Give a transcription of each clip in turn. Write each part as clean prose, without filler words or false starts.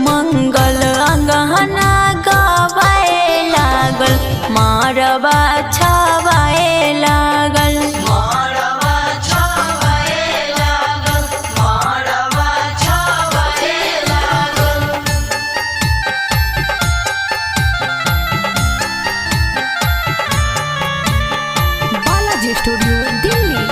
मंगल अंगना गवाए लागल, मारवा छवाए लागल। बालाजी स्टूडियो दिल्ली।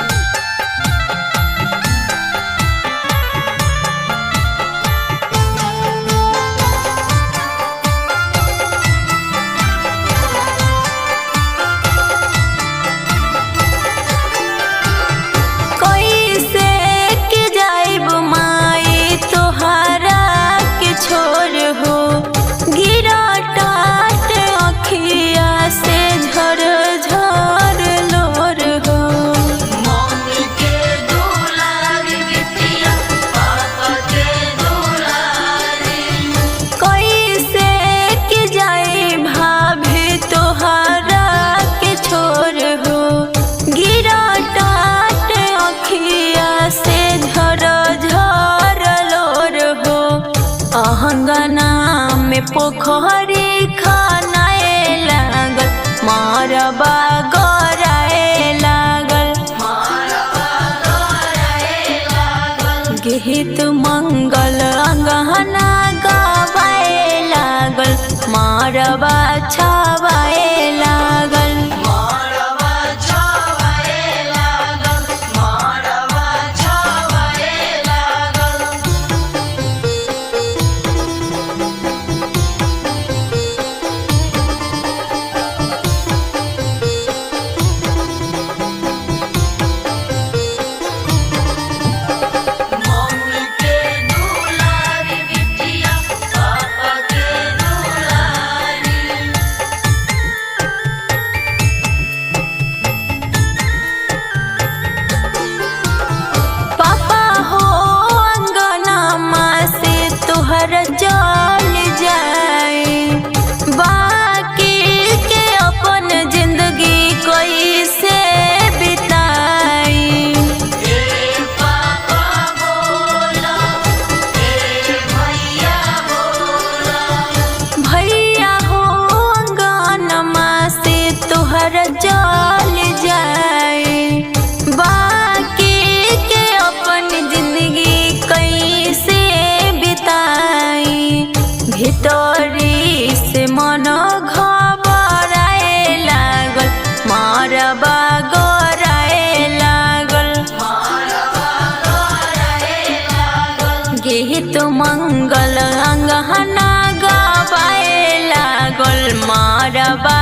अहंगना में पोखरी खनाए लागल, मारवा गराए लागल। गीत मंगल अंगना गवाए लागल, मारवा छवाए लागल। जल जाए बाकी के अपन जिंदगी कैसे बिताई। भैया हो अंगनमा से तुहर जल जाए बाकी के अपन जिंदगी कैसे भितरी से मन घबराए लागल, मारवा गराए लागल। गीत मंगल अंगना गवाए लागल, मारवा